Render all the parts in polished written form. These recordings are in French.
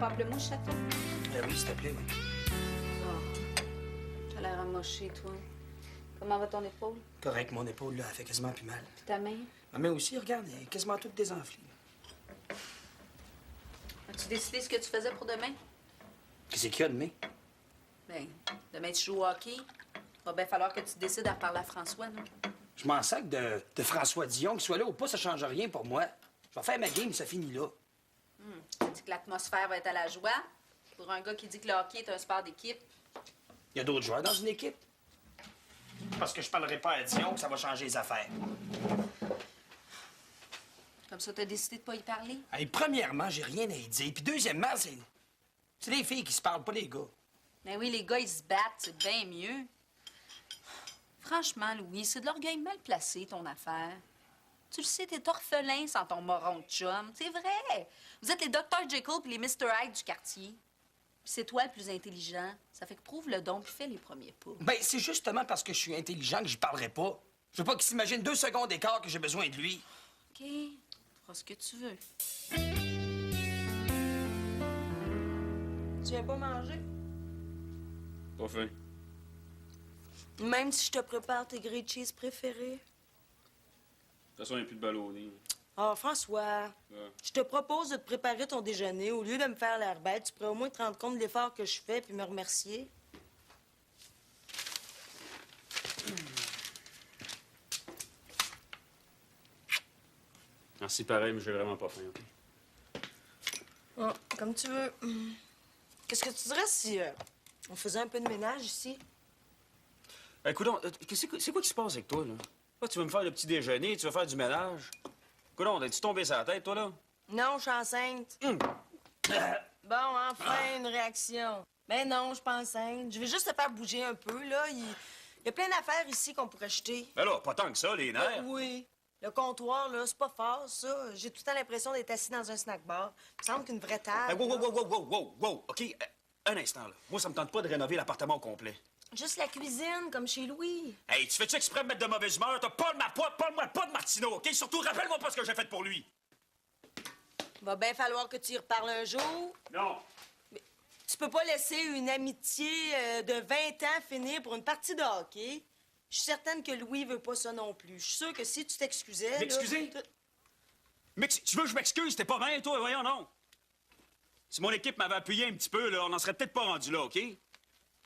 pamplemousse, château? Oui, s'il te plaît, oui. Oh, t'as l'air amoché, toi. Comment va ton épaule? Correct, mon épaule, là, elle fait quasiment plus mal. Puis ta main? Ma main aussi, regarde, elle est quasiment toute désenflée. As-tu décidé ce que tu faisais pour demain? Qu'est-ce qu'il y a demain? Ben, demain, tu joues au hockey. Va bien falloir que tu décides à reparler à François, non? Je m'en sac de François Dion, qu'il soit là ou pas, ça change rien pour moi. Je vais faire ma game, ça finit là. Tu dis que l'atmosphère va être à la joie. Pour un gars qui dit que le hockey est un sport d'équipe. Il y a d'autres joueurs dans une équipe. Parce que je parlerai pas à Dion que ça va changer les affaires. Comme ça, t'as décidé de pas y parler? Hey, premièrement, j'ai rien à y dire. Puis deuxièmement, c'est les filles qui se parlent, pas les gars. Ben oui, les gars, ils se battent, c'est bien mieux. Franchement, Louis, c'est de l'orgueil mal placé, ton affaire. Tu le sais, t'es orphelin sans ton moron de chum. C'est vrai. Vous êtes les Dr. Jekyll puis les Mr. Hyde du quartier. Puis c'est toi le plus intelligent. Ça fait que prouve le don puis fais les premiers pas. Ben, c'est justement parce que je suis intelligent que j'y parlerai pas. Je veux pas qu'il s'imagine 2 secondes d'écart que j'ai besoin de lui. OK. Tu feras ce que tu veux. Tu viens pas manger? Pas faim. Même si je te prépare tes grilled cheese préférés. De toute façon, il n'y a plus de ballonné. Oh, François, Ouais. je te propose de te préparer ton déjeuner. Au lieu de me faire l'air bête, tu pourrais au moins te rendre compte de l'effort que je fais puis me remercier. Merci pareil, mais j'ai vraiment pas faim, OK? Oh, comme tu veux. Qu'est-ce que tu dirais si on faisait un peu de ménage ici? Écoute, c'est quoi qui se passe avec toi, là? Là, tu veux me faire le petit déjeuner, tu veux faire du ménage? Écoute, t'es-tu tombé sur la tête, toi, là? Non, je suis enceinte. Bon, enfin, une réaction. Ben non, je suis pas enceinte. Je vais juste te faire bouger un peu, là. Il y a plein d'affaires ici qu'on pourrait jeter. Ben là, pas tant que ça, les nerfs. Oui. Le comptoir, là, c'est pas fort, ça. J'ai tout le temps l'impression d'être assis dans un snack bar. Il me semble qu'une vraie table. Wow, OK, un instant, là. Moi, ça me tente pas de rénover l'appartement au complet. Juste la cuisine, comme chez Louis. Hey, tu fais-tu exprès de mettre de mauvaise humeur? T'as pas de ma poids, parle-moi pas de Martineau, OK? Surtout, rappelle-moi pas ce que j'ai fait pour lui. Va bien falloir que tu y reparles un jour. Non. Tu peux pas laisser une amitié de 20 ans finir pour une partie de hockey. Je suis certaine que Louis veut pas ça non plus. Je suis sûre que si tu t'excusais... là, M'excuser? tout- Mais tu veux que je m'excuse? T'es pas bien, toi? Voyons, non. Si mon équipe m'avait appuyé un petit peu, là, on n'en serait peut-être pas rendu là, OK?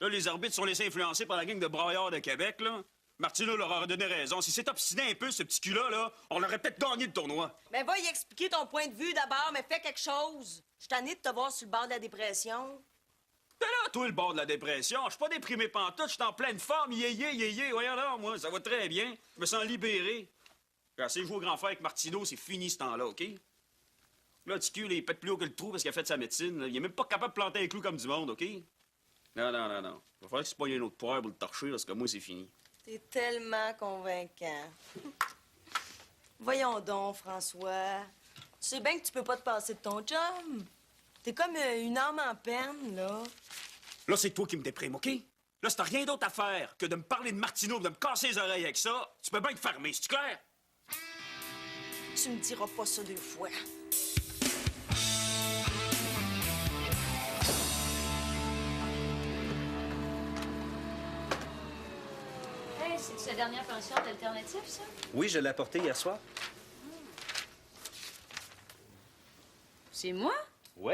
Là, les arbitres sont laissés influencer par la gang de braillards de Québec, là. Martineau leur aurait donné raison. Si s'est obstiné un peu, ce petit cul-là, là, on aurait peut-être gagné le tournoi. Ben, va y expliquer ton point de vue d'abord, mais fais quelque chose. Je suis tannée de te voir sur le bord de la dépression. T'es là, toi, le bord de la dépression. Je suis pas déprimé pantoute, je suis en pleine forme. Yé. Voyons là, moi, ça va très bien. Je me sens libéré. J'ai assez joué au grand frère avec Martineau, c'est fini ce temps-là, OK? Là, petit cul, il pète plus haut que le trou parce qu'il a fait sa médecine. Là. Il est même pas capable de planter un clou comme du monde, OK? Non. Il va falloir que tu pognes un autre poire pour le torcher, parce que moi, c'est fini. T'es tellement convaincant. Voyons donc, François. Tu sais bien que tu peux pas te passer de ton chum. T'es comme une âme en peine, là. Là, c'est toi qui me déprime, OK? Là, si t'as rien d'autre à faire que de me parler de Martineau, de me casser les oreilles avec ça, tu peux bien te fermer, c'est clair? Tu me diras pas ça 2 fois. Hey, c'est la dernière pension d'alternative, ça? Oui, je l'ai apporté hier soir. C'est moi? Oui.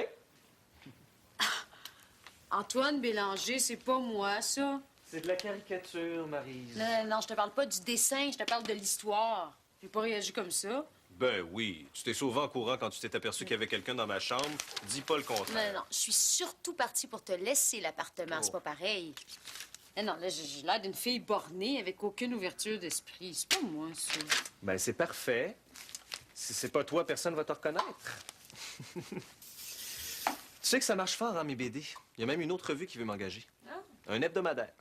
Antoine Bélanger, c'est pas moi, ça. C'est de la caricature, Maryse. Non, je te parle pas du dessin, je te parle de l'histoire. J'ai pas réagi comme ça. Ben oui. Tu t'es sauvé en courant quand tu t'es aperçu qu'il y avait quelqu'un dans ma chambre. Dis pas le contraire. Non, je suis surtout partie pour te laisser l'appartement, c'est pas pareil. Non, là, j'ai l'air d'une fille bornée avec aucune ouverture d'esprit. C'est pas moi, ça. Ben c'est parfait. Si c'est pas toi, personne va te reconnaître. Tu sais que ça marche fort, hein, mes BD. Il y a même une autre revue qui veut m'engager. Ah. Un hebdomadaire.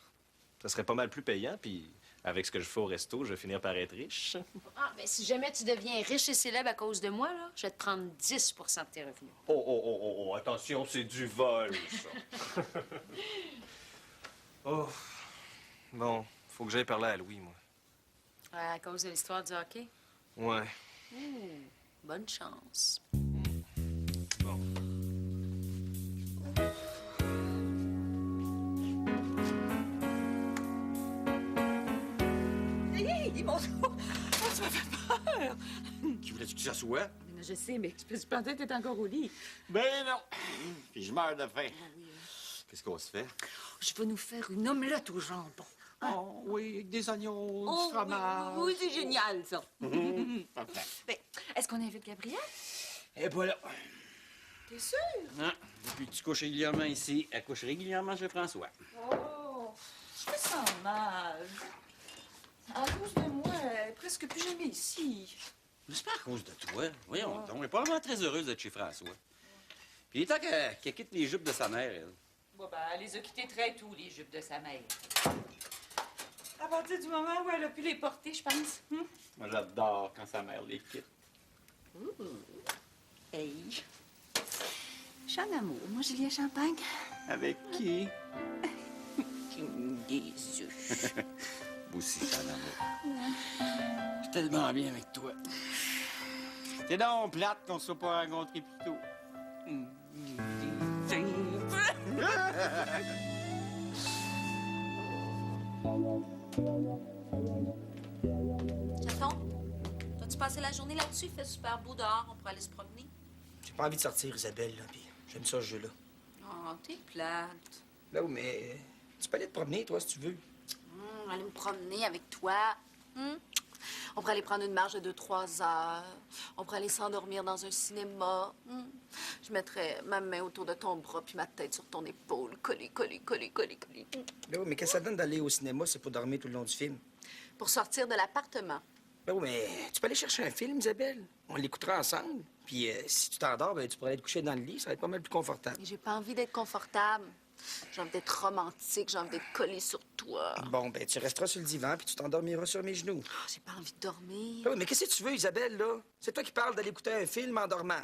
Ça serait pas mal plus payant, puis avec ce que je fais au resto, je vais finir par être riche. Ah, ben si jamais tu deviens riche et célèbre à cause de moi, là, je vais te prendre 10 de tes revenus. Oh, attention, c'est du vol, ça. Oh. Bon, faut que j'aille parler à Louis, moi. À cause de l'histoire du hockey? Ouais. Bonne chance. Bon. Qui voulais-tu que ça soit? Mais je sais, mais je pensais que t'étais encore au lit. Ben non. Puis je meurs de faim. Qu'est-ce qu'on se fait? Je vais nous faire une omelette au jambon. Oh, oui, avec des oignons, Oh, du fromage. oui, c'est génial, ça. Parfait. Ben, est-ce qu'on invite Gabriel? Et voilà. T'es sûr? Hein? Depuis que tu couches régulièrement ici, elle couche régulièrement chez François. Oh, je me sens mal. À cause de moi, elle est presque plus jamais ici. Mais c'est pas à cause de toi. Voyons donc. Elle est probablement très heureuse d'être chez François. Puis il est temps qu'elle quitte les jupes de sa mère, elle. Bon, ben, elle les a quittés très tôt, les jupes de sa mère. À partir du moment où elle a pu les porter, je pense. Moi, j'adore quand sa mère les quitte. Hey. Je suis en amour. Moi, Julien Champagne. Avec qui? Des œufs. Moi aussi, je suis en amour. Je suis tellement bien avec toi. C'est donc plate qu'on se soit pas rencontrés plus tôt. Chaton, t'as-tu passé la journée là-dessus? Il fait super beau dehors, on pourrait aller se promener. J'ai pas envie de sortir, Isabelle, là, puis j'aime ça, ce jeu-là. Oh, t'es plate. Là, mais tu peux aller te promener, toi, si tu veux. Aller me promener avec toi. On pourrait aller prendre une marche de 2-3 heures. On pourrait aller s'endormir dans un cinéma. Je mettrais ma main autour de ton bras puis ma tête sur ton épaule. Coller. Là, oui, mais qu'est-ce que ça donne d'aller au cinéma? C'est pour dormir tout le long du film. Pour sortir de l'appartement. Là, oui, mais tu peux aller chercher un film, Isabelle. On l'écoutera ensemble. Puis si tu t'endors, ben, tu pourrais aller te coucher dans le lit. Ça va être pas mal plus confortable. Et j'ai pas envie d'être confortable. J'ai envie d'être romantique. J'ai envie d'être collée sur toi. Bon, ben, tu resteras sur le divan puis tu t'endormiras sur mes genoux. Oh, j'ai pas envie de dormir. Là, oui, mais qu'est-ce que tu veux, Isabelle, là? C'est toi qui parles d'aller écouter un film en dormant.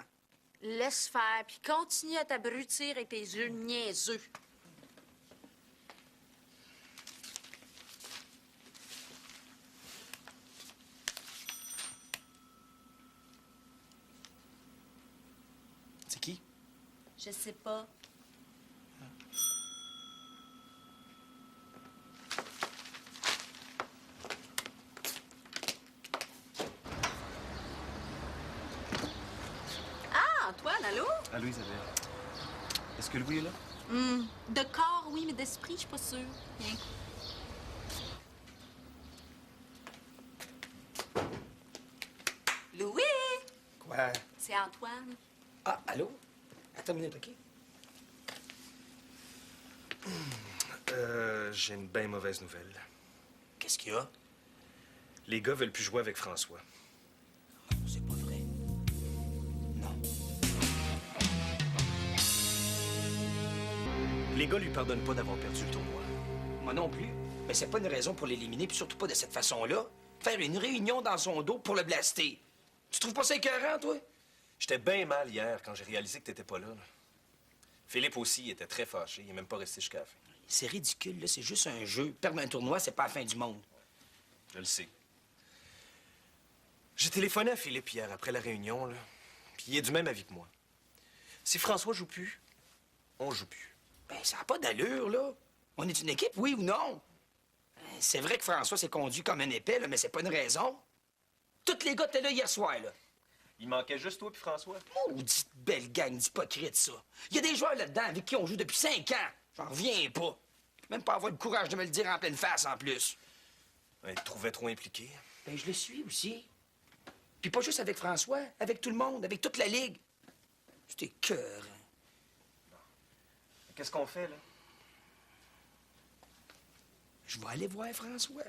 Laisse faire, puis continue à t'abrutir avec tes yeux niaiseux. C'est qui? Je sais pas. Ah, Antoine, allô? Allô, Isabelle. Est-ce que Louis est là? De corps, oui, mais d'esprit, je suis pas sûre. Viens. Louis! Quoi? C'est Antoine. Ah, allô? Attends une minute, OK? J'ai une bien mauvaise nouvelle. Qu'est-ce qu'il y a? Les gars veulent plus jouer avec François. C'est pas vrai. Non. Les gars lui pardonnent pas d'avoir perdu le tournoi. Moi non plus. Mais c'est pas une raison pour l'éliminer, puis surtout pas de cette façon-là. Faire une réunion dans son dos pour le blaster. Tu trouves pas ça écœurant, toi? J'étais bien mal hier quand j'ai réalisé que t'étais pas là. Philippe aussi il était très fâché. Il est même pas resté jusqu'à la fin. C'est ridicule, là. C'est juste un jeu. Perdre un tournoi, c'est pas la fin du monde. Je le sais. J'ai téléphoné à Philippe hier après la réunion, là. Puis il est du même avis que moi. Si François joue plus, on joue plus. Ben, ça n'a pas d'allure, là. On est une équipe, oui ou non? C'est vrai que François s'est conduit comme un épais, là, mais c'est pas une raison. Tous les gars étaient là hier soir, là. Il manquait juste toi puis François. Maudite belle gang d'hypocrites, ça. Il y a des joueurs là-dedans avec qui on joue depuis 5 ans. J'en reviens pas. Même pas avoir le courage de me le dire en pleine face, en plus. Il te trouvait trop impliqué. Ben, je le suis aussi. Puis pas juste avec François, avec tout le monde, avec toute la Ligue. C'était cœur. Qu'est-ce qu'on fait, là? Je vais aller voir François.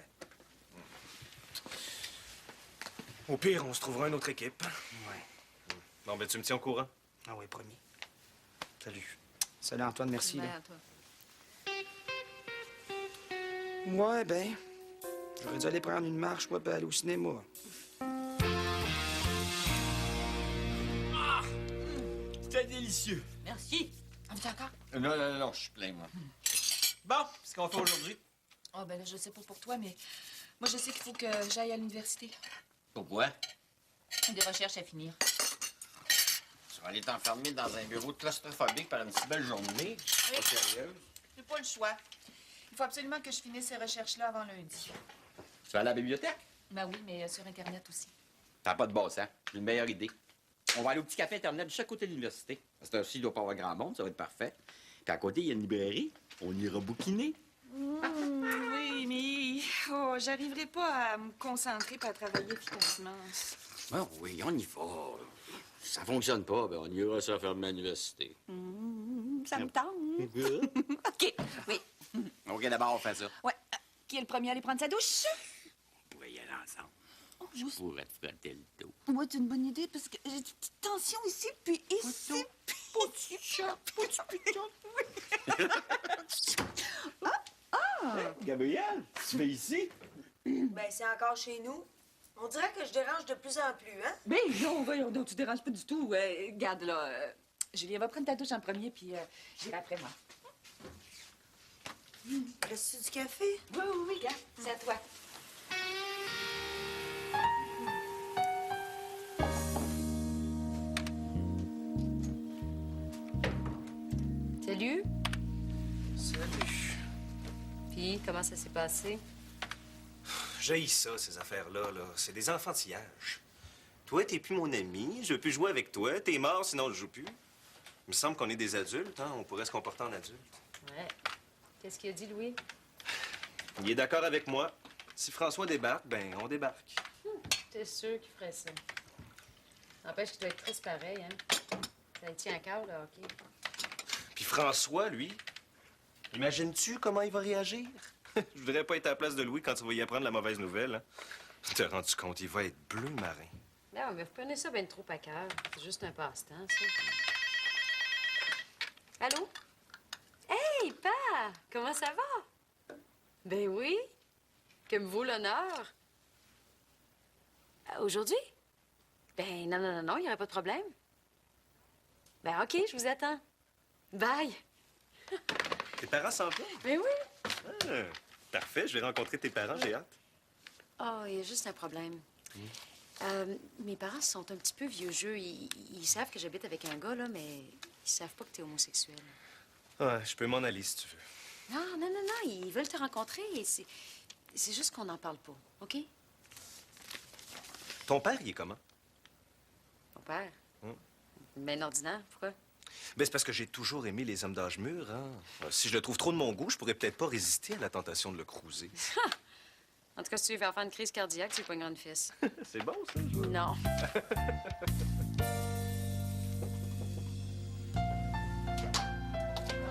Au pire, on se trouvera une autre équipe. Ouais. Bon, ben, tu me tiens au courant. Ah oui, promis. Salut. Salut, Antoine, merci. Ben, Là. à toi. Ouais, ben, j'aurais dû aller prendre une marche, moi, puis aller au cinéma. C'était délicieux. Merci. En veux-tu encore? Non, je suis plein, moi. Bon, qu'est-ce qu'on fait aujourd'hui? Oh, ben là, je sais pas pour toi, mais moi, je sais qu'il faut que j'aille à l'université. Pourquoi? Des recherches à finir. Tu vas aller t'enfermer dans un bureau claustrophobique par une si belle journée. Pas sérieuse. J'ai pas le choix. Il faut absolument que je finisse ces recherches-là avant lundi. Tu vas à la bibliothèque? Ben oui, mais sur Internet aussi. T'as pas de bon sens. J'ai une meilleure idée. On va aller au petit café Internet de chaque côté de l'université. À cette heure-ci, il doit pas avoir grand monde, ça va être parfait. Puis à côté, il y a une librairie. On ira bouquiner. Oui, mais j'arriverai pas à me concentrer et à travailler efficacement. Bon, oui, on y va. Si ça fonctionne pas, ben on ira se faire l'université. Ça me tente. OK, oui. OK, d'abord, on fait ça. Ouais. Qui est le premier à aller prendre sa douche? On pourrait y aller ensemble. Oh, Je pourrais te frotter le dos. Ouais, c'est une bonne idée parce que j'ai des petites tensions ici, puis ici. Petit chat, oui. Gabrielle, tu fais ici? Ben, c'est encore chez nous. On dirait que je dérange de plus en plus, hein? Ben non, voyons donc, tu déranges pas du tout. Regarde, là, Julie, va prendre ta douche en premier, puis j'irai après moi. Reste-tu du café? Oui, oui, oui, regarde, c'est à toi. Salut. Salut. Puis, comment ça s'est passé? J'haïs ça, ces affaires-là, là. C'est des enfantillages. Toi, t'es plus mon ami, je veux plus jouer avec toi. T'es mort, sinon je joue plus. Il me semble qu'on est des adultes, hein. On pourrait se comporter en adulte. Ouais. Qu'est-ce qu'il a dit, Louis? Il est d'accord avec moi. Si François débarque, ben, on débarque. T'es sûr qu'il ferait ça. N'empêche qu'il doit être triste pareil, hein? Ça le tient à cœur, le hockey. Puis François, lui, imagines-tu comment il va réagir? Je voudrais pas être à la place de Louis quand tu vas y apprendre la mauvaise nouvelle. Hein? Tu t'es rendu compte, il va être bleu marin. Non, mais vous prenez ça bien trop à cœur. C'est juste un passe-temps, ça. Allô? Hey, Pa! Comment ça va? Ben oui. Que me vaut l'honneur? Aujourd'hui? Ben non, il n'y aurait pas de problème. Ben OK, je vous attends. Bye. Tes parents s'en viennent? Ben oui. Ah, parfait, je vais rencontrer tes parents, j'ai hâte. Oh, il y a juste un problème. Mes parents sont un petit peu vieux jeu. Ils savent que j'habite avec un gars, là, mais ils savent pas que t'es homosexuel. Ouais, je peux m'en aller si tu veux. Non, ils veulent te rencontrer et c'est juste qu'on n'en parle pas, OK? Ton père, il est comment? Mon père? Ben ordinaire, pourquoi? Ben, c'est parce que j'ai toujours aimé les hommes d'âge mûr, hein. Si je le trouve trop de mon goût, je pourrais peut-être pas résister à la tentation de le cruiser. En tout cas, si tu veux faire une crise cardiaque, tu pogneras une fesse. C'est bon, ça? Non.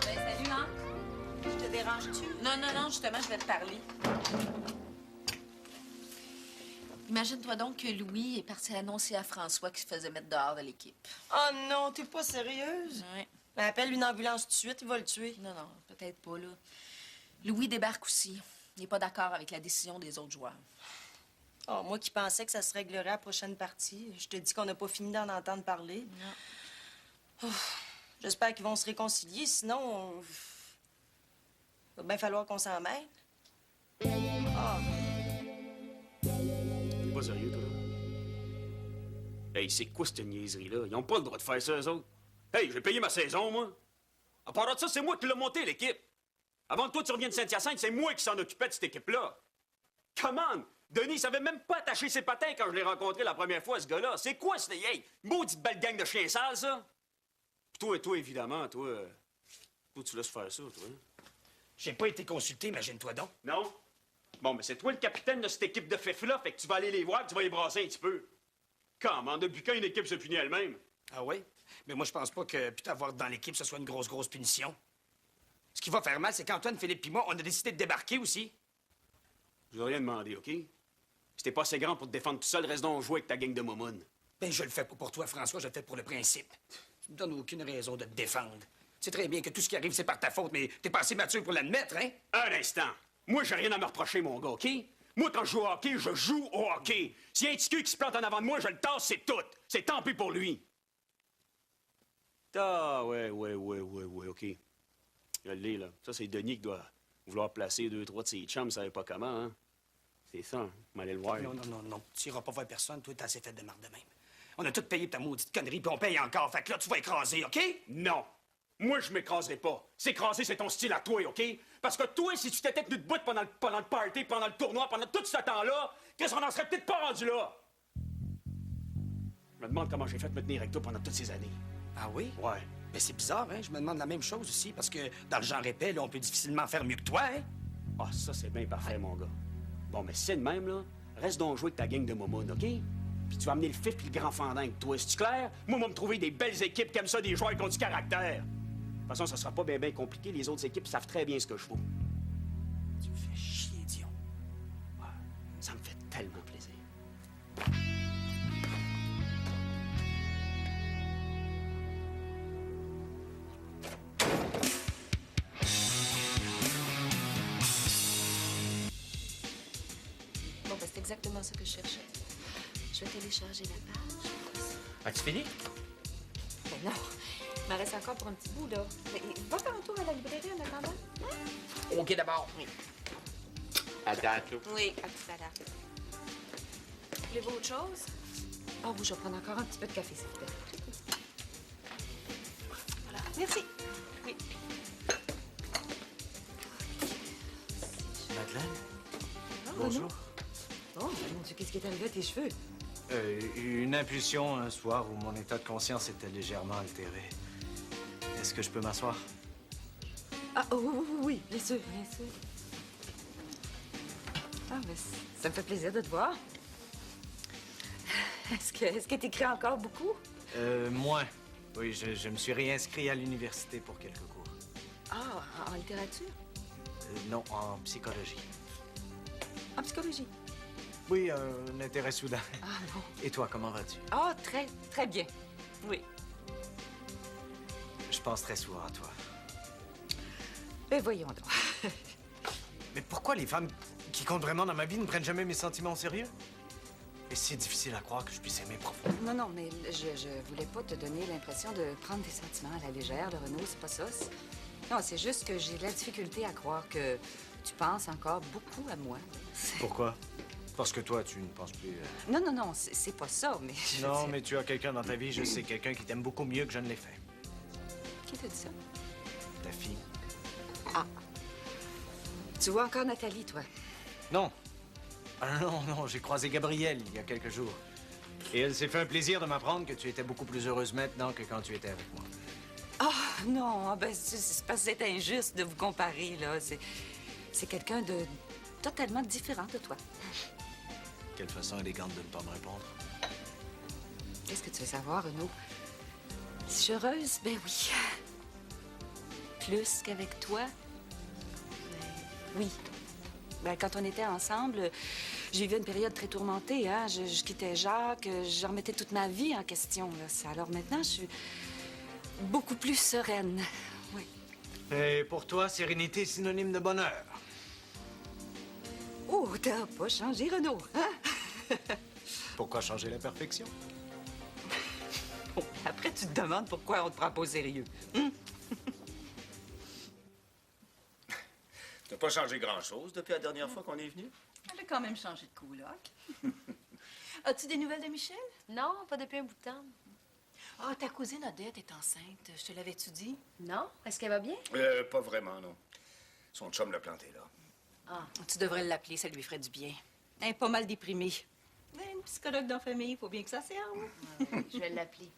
Ben, salut, hein? Je te dérange-tu? Non, justement, je vais te parler. Imagine-toi donc que Louis est parti annoncer à François qu'il se faisait mettre dehors de l'équipe. Oh non, t'es pas sérieuse? Oui. Ben, appelle une ambulance tout de suite, il va le tuer. Non, peut-être pas, là. Louis débarque aussi. Il n'est pas d'accord avec la décision des autres joueurs. Oh, moi qui pensais que ça se réglerait à la prochaine partie. Je te dis qu'on n'a pas fini d'en entendre parler. Non. J'espère qu'ils vont se réconcilier, sinon... Il va bien falloir qu'on s'en mêle. Ah. T'es pas sérieux, toi, là? Hey, c'est quoi cette niaiserie-là? Ils ont pas le droit de faire ça, eux autres. Hey, j'ai payé ma saison, moi. À part de ça, c'est moi qui l'ai monté, l'équipe. Avant que toi, tu reviennes de Saint-Hyacinthe, c'est moi qui s'en occupais de cette équipe-là. Comment? Denis, il savait même pas attacher ses patins quand je l'ai rencontré la première fois, ce gars-là. C'est quoi, cette... Hey, maudite belle gang de chiens sales, ça? Puis toi, évidemment, toi, tu laisses faire ça, toi. J'ai pas été consulté, imagine-toi donc. Non? Bon, mais c'est toi le capitaine de cette équipe de fef-là, fait que tu vas aller les voir, tu vas les brasser un petit peu. Comment? Depuis quand une équipe se punit elle-même? Ah oui? Mais moi, je pense pas que puis t'avoir dans l'équipe, ce soit une grosse punition. Ce qui va faire mal, c'est qu'Antoine, Philippe et moi, on a décidé de débarquer aussi. Je veux rien demander, OK? Si t'es pas assez grand pour te défendre tout seul, reste donc jouer avec ta gang de momone. Ben, je le fais pas pour toi, François, je le fais pour le principe. Tu me donnes aucune raison de te défendre. Tu sais très bien que tout ce qui arrive, c'est par ta faute, mais t'es pas assez mature pour l'admettre, hein? Un instant. Moi, j'ai rien à me reprocher, mon gars, OK? Moi, quand je joue au hockey, je joue au hockey. S'il y a un petit cul qui se plante en avant de moi, je le tasse, c'est tout. C'est tant pis pour lui. Ah, ouais, OK. Je l'ai, là. Ça, c'est Denis qui doit vouloir placer 2-3 de ses chums, ça savait pas comment, hein? C'est ça, hein? M'aller le voir. Non. Tu iras pas voir personne, toi, t'es assez fait de marre de même. On a tout payé ta maudite connerie, puis on paye encore. Fait que là, tu vas écraser, OK? Non. Moi, je m'écraserai pas. S'écraser, c'est ton style à toi, OK? Parce que toi, si tu t'étais tenu debout pendant le party, pendant le tournoi, pendant tout ce temps-là, qu'est-ce qu'on en serait peut-être pas rendu là? me demande comment j'ai fait de me tenir avec toi pendant toutes ces années. Ah oui? Ouais. Mais c'est bizarre, hein? Je me demande la même chose aussi, parce que dans le genre épais, là, on peut difficilement faire mieux que toi, hein? Ah, ça, c'est bien parfait, mon gars. Bon, mais si c'est de même, là, reste donc jouer avec ta gang de momounes, OK? Puis tu vas amener le fif puis le grand fendant avec toi. C'est-tu clair? Moi, on va me trouver des belles équipes comme ça, des joueurs qui ont du caractère. De toute façon, ça sera pas bien compliqué. Les autres équipes savent très bien ce que je vaux. Tu me fais chier, Dion. Ouais, ça me fait tellement plaisir. Bon, ben, c'est exactement ce que je cherchais. Je vais télécharger la page. As-tu fini? Ben non, il m'en reste encore pour un petit bout, là. Mais va faire un tour à la librairie en attendant. OK, d'abord. À tantôt. Oui, à tout à l'heure. Voulez-vous autre chose? Ah oui, je vais prendre encore un petit peu de café, s'il vous plaît. Voilà. Merci. Oui. Madeleine? Bonjour. Oh, mon Dieu, qu'est-ce qui est arrivé à tes cheveux? Une impulsion un soir où mon état de conscience était légèrement altéré. Est-ce que je peux m'asseoir? Ah, oh, oui, bien sûr, bien sûr. Ah, mais ça me fait plaisir de te voir. Est-ce que t'écris encore beaucoup? Moins. Oui, je me suis réinscrit à l'université pour quelques cours. Ah, en littérature? Non, en psychologie. En psychologie? Oui, un intérêt soudain. Ah, bon. Et toi, comment vas-tu? Ah, très, très bien. Oui. Je pense très souvent à toi. Ben, voyons donc. Mais pourquoi les femmes qui comptent vraiment dans ma vie ne prennent jamais mes sentiments au sérieux? Et c'est difficile à croire que je puisse aimer profondément. Non, mais je voulais pas te donner l'impression de prendre tes sentiments à la légère, le Renaud, c'est pas ça. Non, c'est juste que j'ai de la difficulté à croire que tu penses encore beaucoup à moi. Pourquoi? Parce que toi, tu ne penses plus... Non, c'est pas ça, mais... je veux Non, dire- mais tu as quelqu'un dans ta vie, je sais, quelqu'un qui t'aime beaucoup mieux que je ne l'ai fait. Qui t'a dit ça? Ta fille. Ah. Tu vois encore Nathalie, toi? Non. Ah non, j'ai croisé Gabrielle il y a quelques jours. Et elle s'est fait un plaisir de m'apprendre que tu étais beaucoup plus heureuse maintenant que quand tu étais avec moi. Ah, non, ben, c'est parce que c'est injuste de vous comparer, là. C'est quelqu'un de totalement différent de toi. Quelle façon élégante de ne pas me répondre. Qu'est-ce que tu veux savoir, Renaud? Si je suis heureuse? Ben oui. Plus qu'avec toi? Ben, oui. Ben, quand on était ensemble, j'ai vécu une période très tourmentée, hein. Je quittais Jacques, je remettais toute ma vie en question, là. Alors maintenant, je suis beaucoup plus sereine. Oui. Et pour toi, sérénité est synonyme de bonheur. Oh, t'as pas changé, Renaud, hein? Pourquoi changer la perfection? Bon, après, tu te demandes pourquoi on te prend pas au sérieux. T'as pas changé grand-chose depuis la dernière fois qu'on est venu? Elle a quand même changé de coloc. As-tu des nouvelles de Michel? Non, pas depuis un bout de temps. Ah, ta cousine Odette est enceinte. Je te l'avais-tu dit? Non? Est-ce qu'elle va bien? Pas vraiment, non. Son chum l'a planté, là. Ah. Tu devrais l'appeler, ça lui ferait du bien. Elle est pas mal déprimée. Ben, une psychologue dans la famille, il faut bien que ça serve. Je vais l'appeler.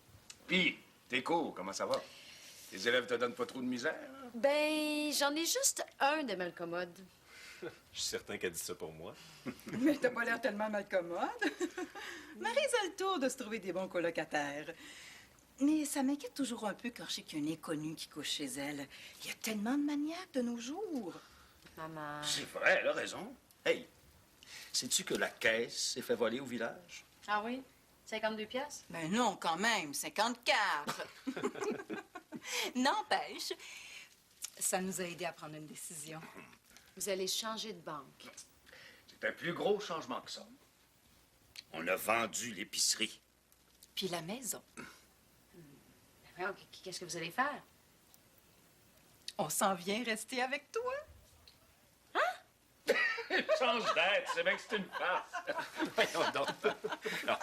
Pis, tes cours, comment ça va? Les élèves te donnent pas trop de misère? Ben, j'en ai juste un de malcommode. Je suis certain qu'elle dit ça pour moi. Mais t'as pas l'air tellement mal commode. Maryse a le tour de se trouver des bons colocataires. Mais ça m'inquiète toujours un peu quand je sais qu'il y a un inconnu qui couche chez elle. Il y a tellement de maniaques de nos jours. Maman. C'est vrai, elle a raison. Hey, sais-tu que la caisse s'est fait voler au village? Ah oui? 52 piastres? Ben non, quand même, 54. N'empêche, ça nous a aidé à prendre une décision. Vous allez changer de banque. C'est un plus gros changement que ça. On a vendu l'épicerie. Puis la maison. Ben, qu'est-ce que vous allez faire? On s'en vient rester avec toi. Change d'aide, c'est bien que c'est une farce. Voyons donc. Non.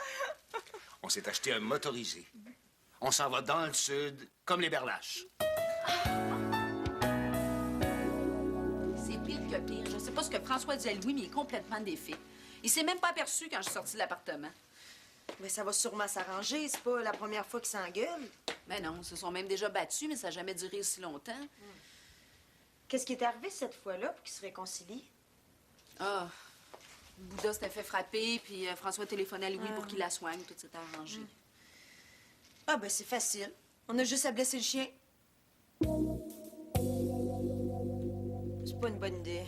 On s'est acheté un motorisé. On s'en va dans le sud, comme les berlaches. C'est pire que pire. Je sais pas ce que François disait Louis, mais il est complètement défait. Il s'est même pas aperçu quand je suis sortie de l'appartement. Mais ça va sûrement s'arranger. C'est pas la première fois qu'ils s'engueulent. Ben non, ils se sont même déjà battus, mais ça n'a jamais duré aussi longtemps. Qu'est-ce qui est arrivé cette fois-là pour qu'ils se réconcilient? Ah, Bouddha s'était fait frapper, puis François téléphonait à Louis pour qu'il la soigne. Tout s'était arrangé. Ah, ben c'est facile. On a juste à blesser le chien. C'est pas une bonne idée.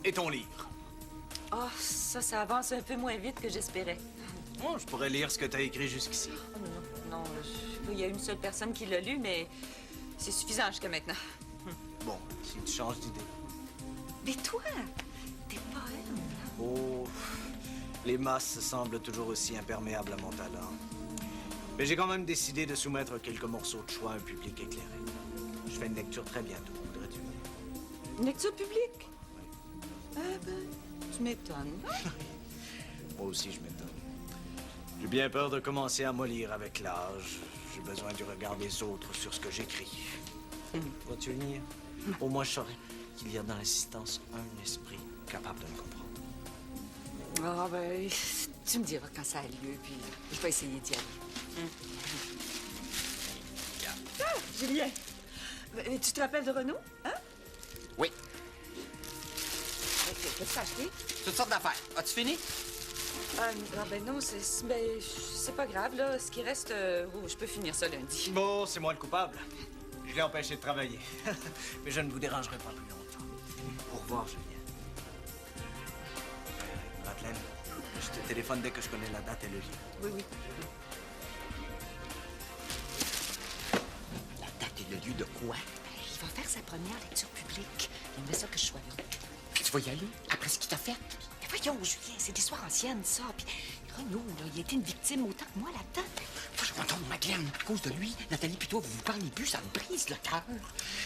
Et ton livre? Oh, ça avance un peu moins vite que j'espérais. Moi, je pourrais lire ce que t'as écrit jusqu'ici. Oh, non, il y a une seule personne qui l'a lu, mais c'est suffisant jusqu'à maintenant. Bon, si tu changes d'idée. Mais toi, t'es poème. Oh, les masses semblent toujours aussi imperméables à mon talent. Mais j'ai quand même décidé de soumettre quelques morceaux de choix à un public éclairé. Je fais une lecture très bientôt, voudrais-tu? Une lecture publique? Ah ben, tu m'étonnes. Moi aussi, je m'étonne. J'ai bien peur de commencer à mollir avec l'âge. J'ai besoin du regard des autres sur ce que j'écris. Vas-tu venir? Au moins, je saurais qu'il y a dans l'assistance un esprit capable de me comprendre. Ah ben, tu me diras quand ça a lieu, puis je vais essayer d'y aller. Ah, Julien, tu te rappelles de Renaud, hein? Oui. Qu'est-ce que t'as acheté? Toutes sortes d'affaires. As-tu fini? Ah ben non, c'est pas grave, là. Ce qui reste, je peux finir ça lundi. Bon, c'est moi le coupable. Je l'ai empêché de travailler. Mais je ne vous dérangerai pas plus longtemps. Au revoir, Julien. Madeleine, je te téléphone dès que je connais la date et le lieu. Oui, oui. La date et le lieu de quoi? Il va faire sa première lecture publique. Il aimerait ça que je sois là. Tu vas y aller après ce qu'il t'a fait? Mais voyons, Julien, c'est des histoires anciennes, ça. Puis Renaud, là, il a été une victime autant que moi là-dedans. Voyons donc, Madeleine, à cause de lui, Nathalie puis toi, vous vous parlez plus, ça me brise le cœur.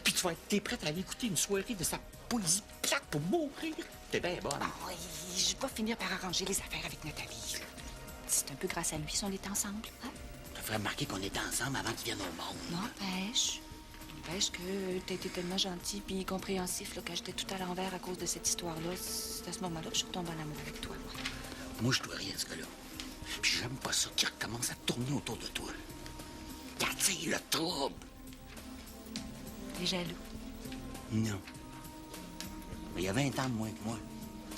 Puis t'es prête à aller écouter une soirée de sa poésie plate pour mourir. T'es bien bonne. Oh, je vais finir par arranger les affaires avec Nathalie. C'est un peu grâce à lui si on est ensemble, hein? Ça ferait remarquer qu'on était ensemble avant qu'il vienne au monde. N'empêche que t'as été tellement gentil puis compréhensif là, quand j'étais tout à l'envers à cause de cette histoire-là. C'est à ce moment-là que je suis retombée en amour avec toi. Moi, je dois rien à ce gars-là. Puis j'aime pas ça qu'il recommence à tourner autour de toi. Il attire le trouble. T'es jaloux? Non. Mais il y a 20 ans de moins que moi.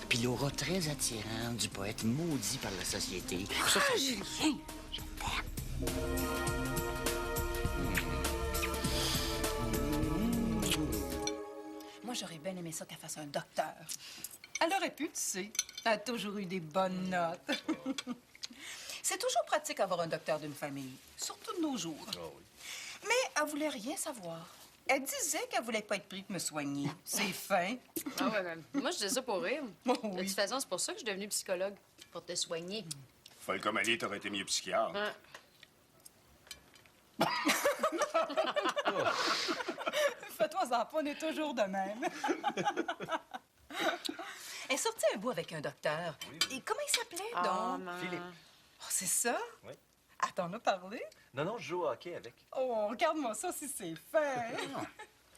Puis l'aura très attirante du poète maudit par la société. Ça, Julien! Je t'aime. Moi, j'aurais bien aimé ça qu'elle fasse un docteur. Elle aurait pu, tu sais. Elle a toujours eu des bonnes notes. C'est toujours pratique d'avoir un docteur d'une famille, surtout de nos jours. Mais elle voulait rien savoir. Elle disait qu'elle voulait pas être prise pour me soigner. C'est fin. Ah ouais, même. Moi, je dis ça pour rire. Oh, De oui. toute façon, c'est pour ça que je suis devenue psychologue. Pour te soigner. Folle comme elle est, t'aurais été mieux psychiatre. Ouais. Fais-toi-en pas, on est toujours de même. Elle est sortie un bout avec un docteur. Et comment il s'appelait, donc? Philippe. Oh, c'est ça? Oui. Ah, t'en as parlé? Non, je joue au hockey avec. Oh, regarde-moi ça si c'est fin.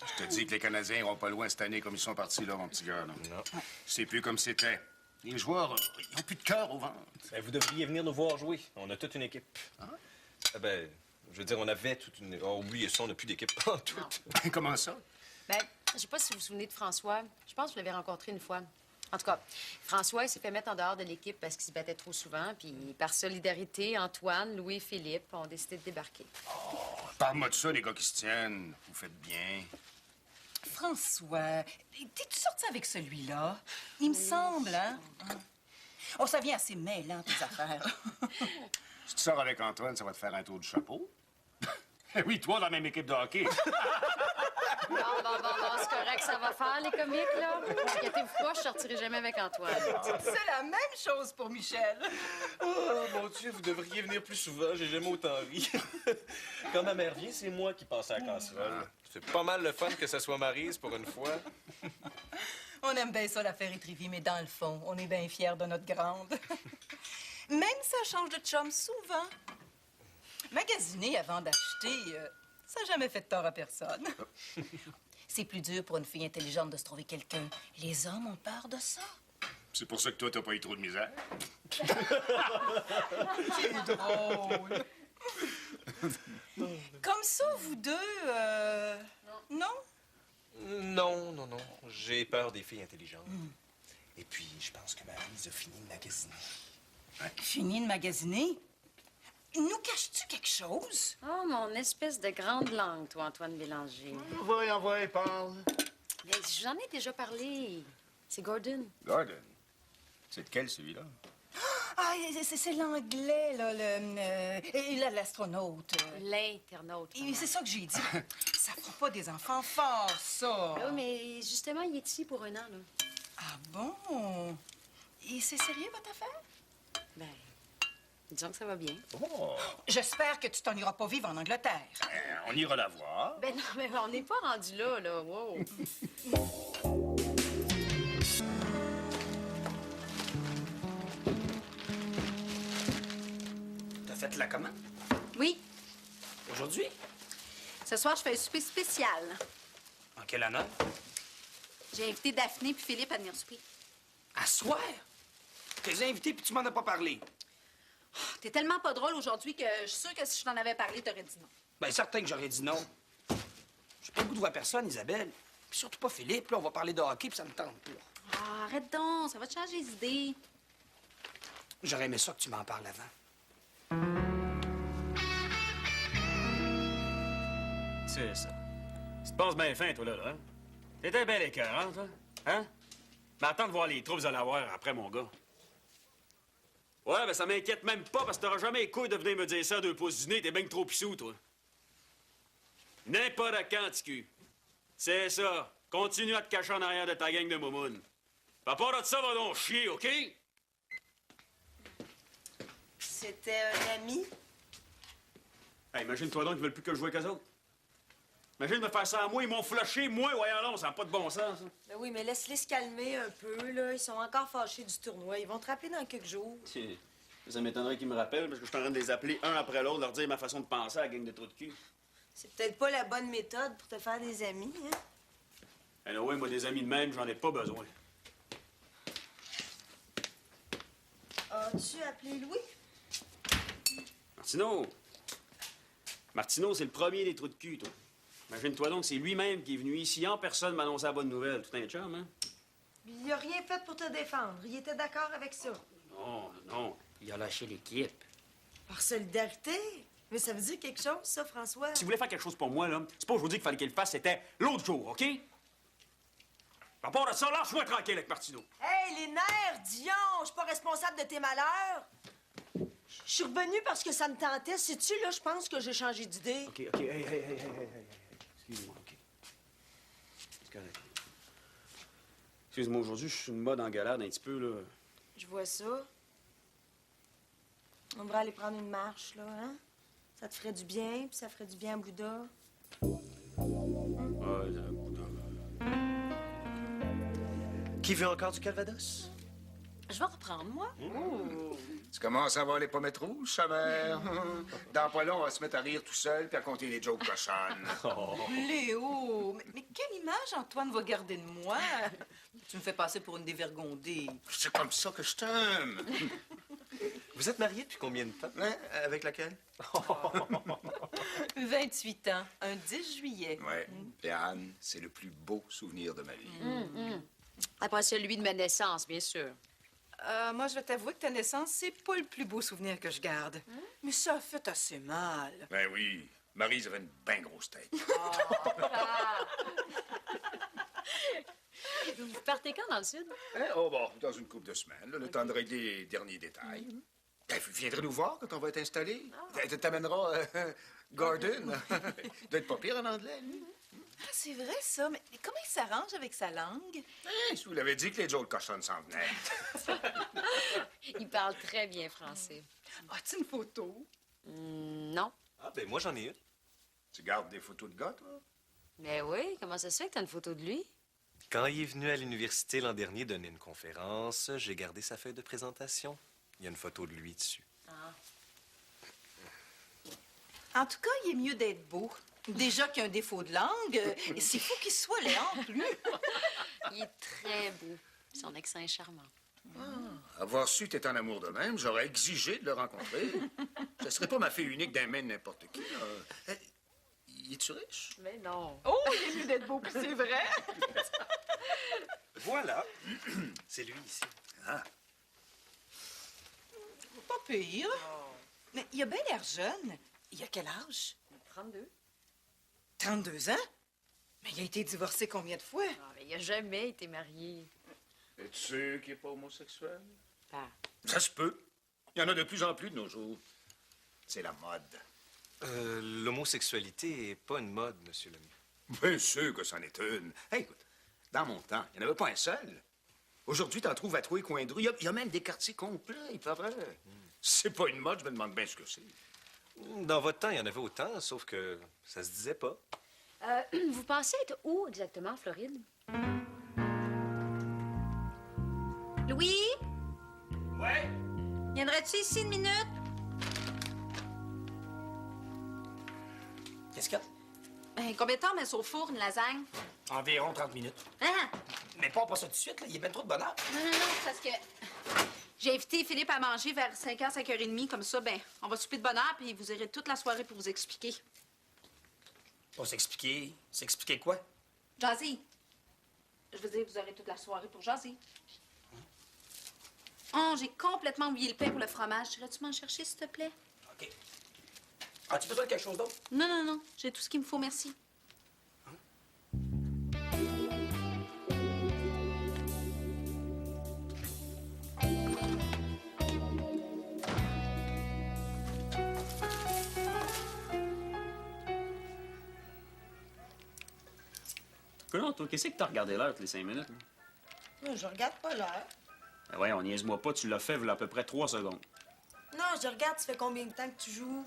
Je te dis que les Canadiens iront pas loin cette année comme ils sont partis, là, mon petit gars. Là. Non. C'est plus comme c'était. Les joueurs, ils n'ont plus de cœur au ventre. Ben, vous devriez venir nous voir jouer. On a toute une équipe. Ben, je veux dire, on avait toute une... Oh, oubliez ça, on n'a plus d'équipe en tout. Comment ça? Ben, je sais pas si vous vous souvenez de François. Je pense que vous l'avez rencontré une fois. En tout cas, François, il s'est fait mettre en dehors de l'équipe parce qu'il se battait trop souvent. Puis, par solidarité, Antoine, Louis et Philippe ont décidé de débarquer. Parle-moi de ça, les gars qui se tiennent. Vous faites bien. François, t'es-tu sorti avec celui-là? Il me semble, hein? Oh, ça vient assez mêlant, tes affaires. Si tu sors avec Antoine, ça va te faire un tour du chapeau. Oui, toi, dans la même équipe de hockey. Bon, c'est correct, ça va faire, les comiques, là. Inquiétez-vous pas, je sortirai jamais avec Antoine. C'est la même chose pour Michel. Oh, mon Dieu, vous devriez venir plus souvent. J'ai jamais autant ri. Quand ma mère vient, c'est moi qui passe à la casserole. C'est pas mal le fun que ça soit Maryse pour une fois. On aime bien ça, l'affaire Étrivy, mais dans le fond, on est bien fiers de notre grande. Même si elle change de chum souvent. Magasiner avant d'acheter, ça n'a jamais fait de tort à personne. C'est plus dur pour une fille intelligente de se trouver quelqu'un. Les hommes ont peur de ça. C'est pour ça que toi, t'as pas eu trop de misère. C'est drôle. Comme ça, vous deux, non? Non, non, non. J'ai peur des filles intelligentes. Et puis, je pense que Maryse a fini de magasiner. Fini de magasiner? Nous caches-tu quelque chose? Oh, mon espèce de grande langue, toi, Antoine Bélanger. Envoie, parle. Mais j'en ai déjà parlé. C'est Gordon. Gordon. C'est lequel, celui-là? Ah, c'est l'anglais, là, l'astronaute. L'internaute. Et c'est ça que j'ai dit. Ça fera pas des enfants forts, ça. Oui, mais justement, il est ici pour 1 an, là. Ah bon? Et c'est sérieux, votre affaire? Ben, disons que ça va bien. Oh! J'espère que tu t'en iras pas vivre en Angleterre. On ira la voir. Ben non, mais on n'est pas rendu là, là. Wow. T'as fait la commande? Oui. Aujourd'hui? Ce soir, je fais un souper spécial. En quel honneur? J'ai invité Daphné puis Philippe à venir souper. À soir? Je t'ai invité puis tu m'en as pas parlé. T'es tellement pas drôle aujourd'hui que je suis sûre que si je t'en avais parlé, t'aurais dit non. Bien, certain que j'aurais dit non. J'ai pas le goût de voir personne, Isabelle. Puis surtout pas Philippe, là. On va parler de hockey puis ça me tente pas. Ah, arrête donc, ça va te changer les idées. J'aurais aimé ça que tu m'en parles avant. C'est ça. Tu te passes bien fin, toi, là, hein? T'étais bien écœurant, toi. Hein? Mais attends de voir les troupes à l'avoir après, mon gars. Ouais, ben ça m'inquiète même pas, parce que t'auras jamais les couilles de venir me dire ça à 2 pouces du nez. T'es bien que trop pissou, toi. N'importe quand, ticu. C'est ça. Continue à te cacher en arrière de ta gang de moumounes. À part de ça, va donc chier, OK? C'était un ami. Hey, imagine-toi donc qu'ils veulent plus que je joue avec eux autres. Imagine me faire ça à moi, ils m'ont flashé, moi, voyons donc, ça n'a pas de bon sens, ça. Ben oui, mais laisse-les se calmer un peu, là. Ils sont encore fâchés du tournoi. Ils vont te rappeler dans quelques jours. Tiens, ça m'étonnerait qu'ils me rappellent, parce que je suis en train de les appeler un après l'autre, leur dire ma façon de penser à la gang de trous de cul. C'est peut-être pas la bonne méthode pour te faire des amis, hein? Alors, ouais, moi, des amis de même, j'en ai pas besoin. As-tu appelé Louis? Martineau, c'est le premier des trous de cul, toi. Imagine-toi donc, c'est lui-même qui est venu ici en personne m'annoncer la bonne nouvelle. Tout un chum, hein? Il a rien fait pour te défendre. Il était d'accord avec ça. Non. Il a lâché l'équipe. Par solidarité? Mais ça veut dire quelque chose, ça, François? Si vous voulez faire quelque chose pour moi, là, c'est pas aujourd'hui qu'il fallait qu'il le fasse, c'était l'autre jour, OK? À part de ça, lâche-moi tranquille avec Martineau. Hey, les nerfs, Dion! Je suis pas responsable de tes malheurs. Je suis revenue parce que ça me tentait. Sais-tu, là, je pense que j'ai changé d'idée. OK, hey. Excuse-moi, OK. C'est correct. Excuse-moi, aujourd'hui, je suis une mode en galade un petit peu, là. Je vois ça. On devrait aller prendre une marche, là, hein? Ça te ferait du bien, puis ça ferait du bien à Bouddha. Qui veut encore du Calvados? Je vais reprendre, moi. Tu commences à voir les pommettes rouges, sa mère? Dans pas long, on va se mettre à rire tout seul puis à compter les jokes cochonnes. Léo, mais quelle image Antoine va garder de moi? Tu me fais passer pour une dévergondée. C'est comme ça que je t'aime. Vous êtes mariés depuis combien de temps? Hein? Avec laquelle? 28 ans, un 10 juillet. Ouais. Et Anne, c'est le plus beau souvenir de ma vie. Après celui de ma naissance, bien sûr. Moi, je vais t'avouer que ta naissance, c'est pas le plus beau souvenir que je garde. Mais ça a fait assez mal. Ben oui. Maryse avait une bien grosse tête. Vous partez quand dans le sud? Hein? Oh bon, dans une couple de semaines, là, le temps de régler les derniers détails. Ben, vous viendrez nous voir quand on va être installé. T'amèneras Gordon. Il doit être pas pire en anglais, lui. Ah, c'est vrai, ça. Mais comment il s'arrange avec sa langue? Hein, je vous l'avais dit que les jokes cochonnes s'en venaient. Il parle très bien français. As-tu une photo? Non. Ah, ben moi, j'en ai une. Tu gardes des photos de gars, toi? Mais oui, comment ça se fait que t'as une photo de lui? Quand il est venu à l'université l'an dernier donner une conférence, j'ai gardé sa feuille de présentation. Il y a une photo de lui dessus. En tout cas, il est mieux d'être beau. Déjà qu'il a un défaut de langue, et c'est fou qu'il soit laid en plus. Il est très beau. Son accent est charmant. Avoir su que t'étais en amour de même, j'aurais exigé de le rencontrer. Ce serait pas ma fille unique d'un main de n'importe qui. Es-tu riche? Mais non. Oh, il est mieux d'être beau, puis c'est vrai. Voilà. C'est lui ici. Ah. Pas pire. Mais il a bien l'air jeune. Il a quel âge? 32. 32 ans? Mais il a été divorcé combien de fois? Ah, mais il a jamais été marié. Es-tu sûr qu'il n'est pas homosexuel? Ah. Ça se peut. Il y en a de plus en plus de nos jours. C'est la mode. L'homosexualité est pas une mode, Monsieur Lemieux. Bien sûr que c'en est une. Hey, écoute, dans mon temps, il n'y en avait pas un seul. Aujourd'hui, t'en trouves à tous les coins de rue. Il y a même des quartiers complets, pas vrai? C'est pas une mode, je me demande bien ce que c'est. Dans votre temps, il y en avait autant, sauf que ça se disait pas. Vous pensez être où exactement, en Floride? Louis? Ouais? Viendrais-tu ici une minute? Qu'est-ce qu'il y a? Ben, combien de temps on met ça au four, une lasagne? Environ 30 minutes. Hein? Mais pas ça tout de suite, là. Il y a bien trop de bonheur. Non, c'est parce que j'ai invité Philippe à manger vers 5h, 5h30. Comme ça, ben, on va souper de bonheur, puis vous aurez toute la soirée pour vous expliquer. Pour s'expliquer. S'expliquer quoi? Jazzy. Je veux dire, vous aurez toute la soirée pour jaser. Oh, j'ai complètement oublié le pain pour le fromage. Irais-tu m'en chercher, s'il te plaît? OK. As-tu besoin de quelque chose d'autre? Non, non, non. J'ai tout ce qu'il me faut, merci. Comment, toi, qu'est-ce que t'as regardé l'heure toutes les 5 minutes? Là? Non, je regarde pas l'heure. Ben ouais, on niaise-moi pas, tu l'as fait, il y a à peu près 3 secondes. Non, je regarde, ça fait combien de temps que tu joues?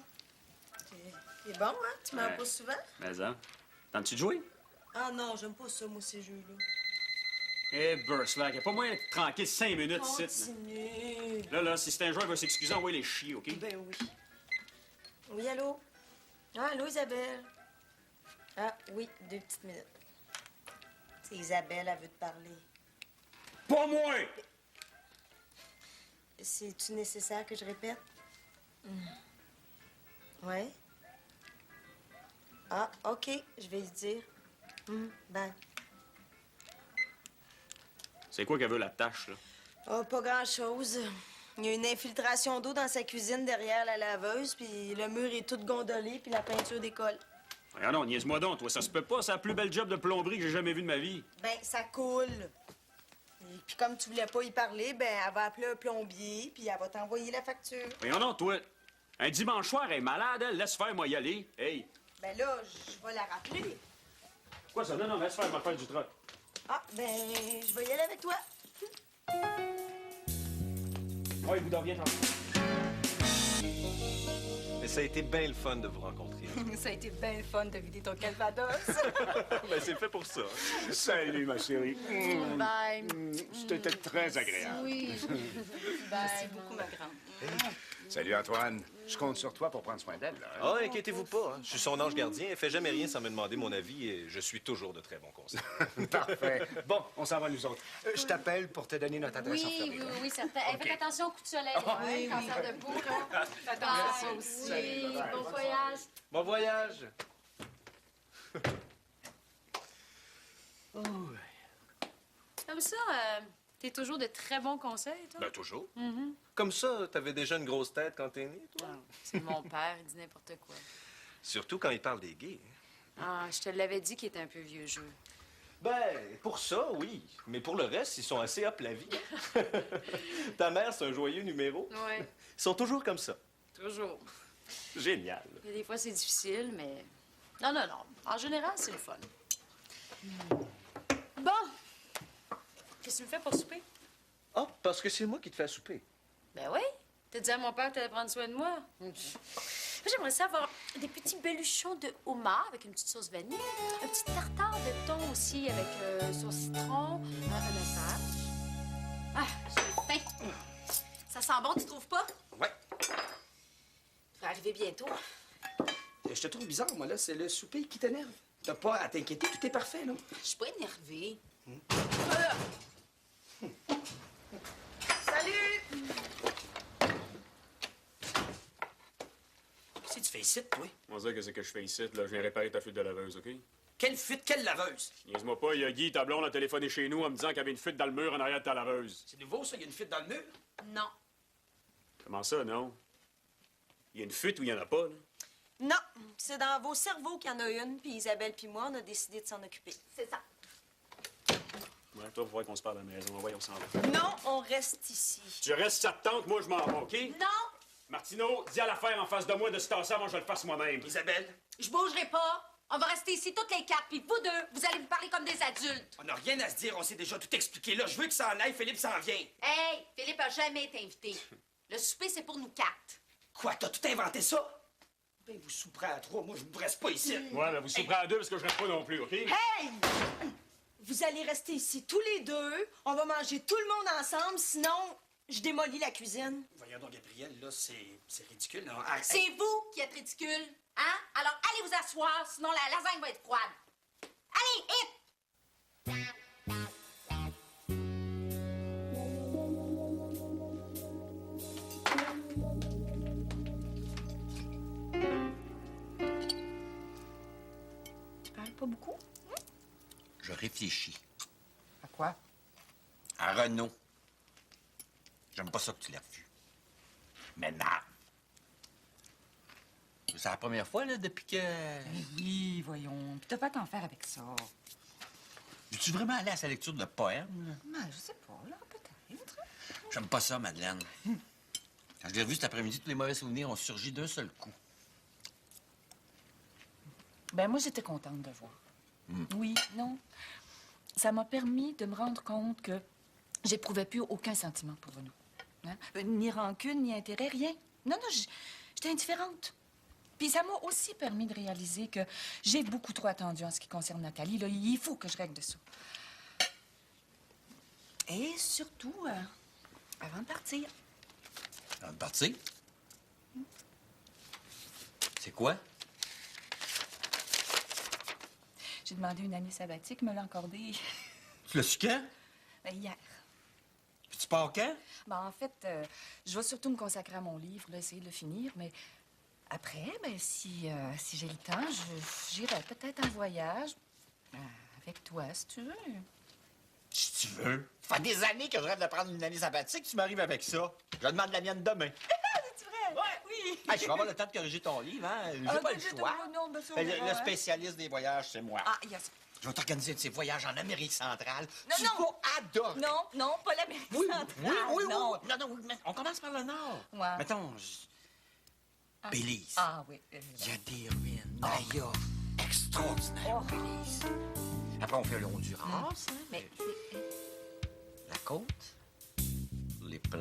C'est bon, hein? Tu m'en Ouais. pas souvent? Mais ça. T'entends-tu de jouer? Ah non, j'aime pas ça, moi, ces jeux-là. Eh, Burslack, y'a pas moyen d'être tranquille 5 minutes ici. Continue. Là, si c'est un joueur, il va s'excuser, envoyer les chiens, OK? Ben oui. Oui, allô? Ah, allô, Isabelle? Ah, oui, 2 petites minutes. C'est Isabelle, elle veut te parler. Pas moi! C'est-tu nécessaire que je répète? Ouais? Ah, OK, je vais lui dire. Bye. C'est quoi qu'elle veut, la tâche, là? Oh, pas grand-chose. Il y a une infiltration d'eau dans sa cuisine derrière la laveuse, puis le mur est tout gondolé, puis la peinture décolle. Regarde, non, niaise-moi donc, toi, ça se peut pas, c'est la plus belle job de plomberie que j'ai jamais vue de ma vie. Ben, ça coule. Et puis comme tu voulais pas y parler, ben, elle va appeler un plombier, puis elle va t'envoyer la facture. Regarde, non, toi, un dimanche soir, elle est malade, elle, laisse faire, moi, y aller. Hey! Ben là, je vais la rappeler. Quoi ça? Non, laisse faire, ma faire du troc. Ah, ben, je vais y aller avec toi. Ouais, vous dormiez tantôt. Mais ça a été bien le fun de vous rencontrer. Ça a été bien le fun de vider ton calvados. Ben, c'est fait pour ça. Salut, ma chérie. Bye. C'était très agréable. Oui. Merci beaucoup, ma grande. Salut, Antoine. Je compte sur toi pour prendre soin d'elle, là. Ah, inquiétez-vous pas. Hein. Je suis son ange gardien. Elle fait jamais rien sans me demander mon avis et je suis toujours de très bons conseils. Parfait. Bon, on s'en va, nous autres. Je t'appelle pour te donner notre adresse en Oui, Floride. oui, certain. Hey, faites attention au coup de soleil, oui, cancer de peau, là. Attention Bye. aussi. Oui, bon voyage. Bon voyage. Comme ça, t'es toujours de très bons conseils, toi? Ben, toujours. Comme ça, t'avais déjà une grosse tête quand t'es né, toi? C'est mon père, il dit n'importe quoi. Surtout quand il parle des gays. Ah, je te l'avais dit qu'il était un peu vieux jeu. Ben, pour ça, oui. Mais pour le reste, ils sont assez hop la vie. Ta mère, c'est un joyeux numéro. Oui, Ils sont toujours comme ça. toujours. Génial. Il y a des fois, c'est difficile, mais... Non, non, non. En général, c'est le fun. Bon. Qu'est-ce que tu me fais pour souper? Ah, parce que c'est moi qui te fais souper. Ben oui. T'as dit à mon père que t'allais prendre soin de moi. Moi, j'aimerais ça avoir des petits beluchons de homard avec une petite sauce vanille, un petit tartare de thon aussi avec sauce citron, un otage. Ah, j'ai faim. Ça sent bon, tu trouves pas? Ouais. Ça va arriver bientôt. Je te trouve bizarre, moi, là. C'est le souper qui t'énerve. T'as pas à t'inquiéter, tout est parfait, là. Je suis pas énervée. Qu'est-ce que tu fais ici, toi? On va dire que c'est que je fais ici, là. Je viens réparer ta fuite de laveuse, OK? Quelle fuite, quelle laveuse? Niaise-moi pas, il y a Guy, ta blonde, a téléphoné chez nous en me disant qu'il y avait une fuite dans le mur en arrière de ta laveuse. C'est nouveau, ça? Il y a une fuite dans le mur? Non. Comment ça, non? Il y a une fuite ou il y en a pas, là? Non, c'est dans vos cerveaux qu'il y en a une, puis Isabelle puis moi, on a décidé de s'en occuper. C'est ça. Ouais, toi, faut voir qu'on se parle à la maison. Voyons, on s'en va. Non, on reste ici. Tu restes ça te tente, moi, je m'en vais, OK? Non! Martineau, dis à l'affaire en face de moi de se tasser avant que je le fasse moi-même. Isabelle, Je bougerai pas. On va rester ici toutes les quatre, puis vous deux, vous allez me parler comme des adultes. on n'a rien à se dire, on s'est déjà tout expliqué. Là, je veux que ça en aille, Philippe s'en vient. Hey, Philippe a jamais été invité. Le souper, c'est pour nous quatre. Quoi, t'as tout inventé ça? Ben, vous souperez à trois, moi, je vous reste pas ici. Ouais, mais vous souperez à deux parce que je reste pas non plus, OK? Hey! Vous allez rester ici tous les deux. On va manger tout le monde ensemble, sinon, je démolis la cuisine. Voyons donc, Gabriel, là, c'est ridicule. Là. Ah, C'est vous qui êtes ridicule, hein? Alors, allez vous asseoir, sinon la lasagne va être froide. Allez, hit! Tu parles pas beaucoup? Je réfléchis. À quoi? À Renaud. J'aime pas ça que tu l'aies revu. Mais non. C'est la première fois, là, depuis que... Oui, voyons. Puis t'as pas à t'en faire avec ça. Es-tu vraiment allé à sa lecture de poème? Ben, je sais pas, là, peut-être. J'aime pas ça, Madeleine. Quand je l'ai revu cet après-midi, tous les mauvais souvenirs ont surgi d'un seul coup. Ben, moi, j'étais contente de voir. Oui, non. Ça m'a permis de me rendre compte que j'éprouvais plus aucun sentiment pour Renaud. Hein? Ni rancune, ni intérêt, rien. Non, j'étais indifférente. Puis ça m'a aussi permis de réaliser que j'ai beaucoup trop attendu en ce qui concerne Nathalie. Là, il faut que je règle ça. Et surtout, avant de partir. Avant de partir? C'est quoi? J'ai demandé une année sabbatique, me l'a accordée Tu l'as su quand? hier. Puis tu pars quand? Ben, en fait, je vais surtout me consacrer à mon livre, là, essayer de le finir, mais après, ben, si j'ai le temps, j'irai peut-être en voyage avec toi, si tu veux. Si tu veux. Ça fait des années que je rêve de prendre une année sabbatique, tu m'arrives avec ça. Je demande la mienne demain. C'est vrai? Ouais. Oui. Hey, je vais avoir le temps de corriger ton livre, hein? J'ai pas le choix. Non, ben, ça, on Ben, verra, le hein. spécialiste des voyages, c'est moi. Ah, yes. Je vais t'organiser un de ces voyages en Amérique centrale. Non, tu non. vas adorer. Non, pas l'Amérique centrale. Oui. Non. Non, mais on commence par le nord. Ouais. Mettons, Belize. Ah, oui. Il y a des ruines. Naya. Extraordinaire, Oh. Belize. Après, on fait le Honduras. hein, Mais La côte. Les plages.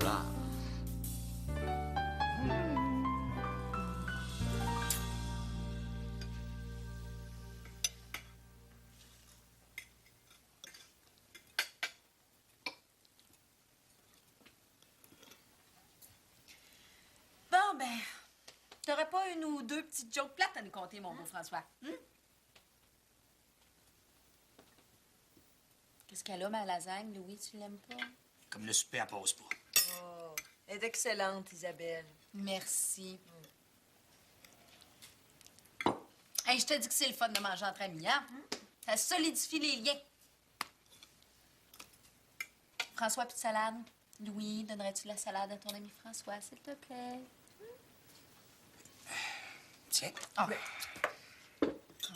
Bon, ben, t'aurais pas une ou deux petites jokes plates à nous conter, mon beau François? Qu'est-ce qu'elle a, ma lasagne, Louis? Tu l'aimes pas? Comme le souper, elle passe pas. Oh, elle est excellente, Isabelle. Merci. Hey, je te dis que c'est le fun de manger entre amis, hein? Ça solidifie les liens. François, puis de salade? Louis, donnerais-tu la salade à ton ami François, s'il te plaît? Tiens,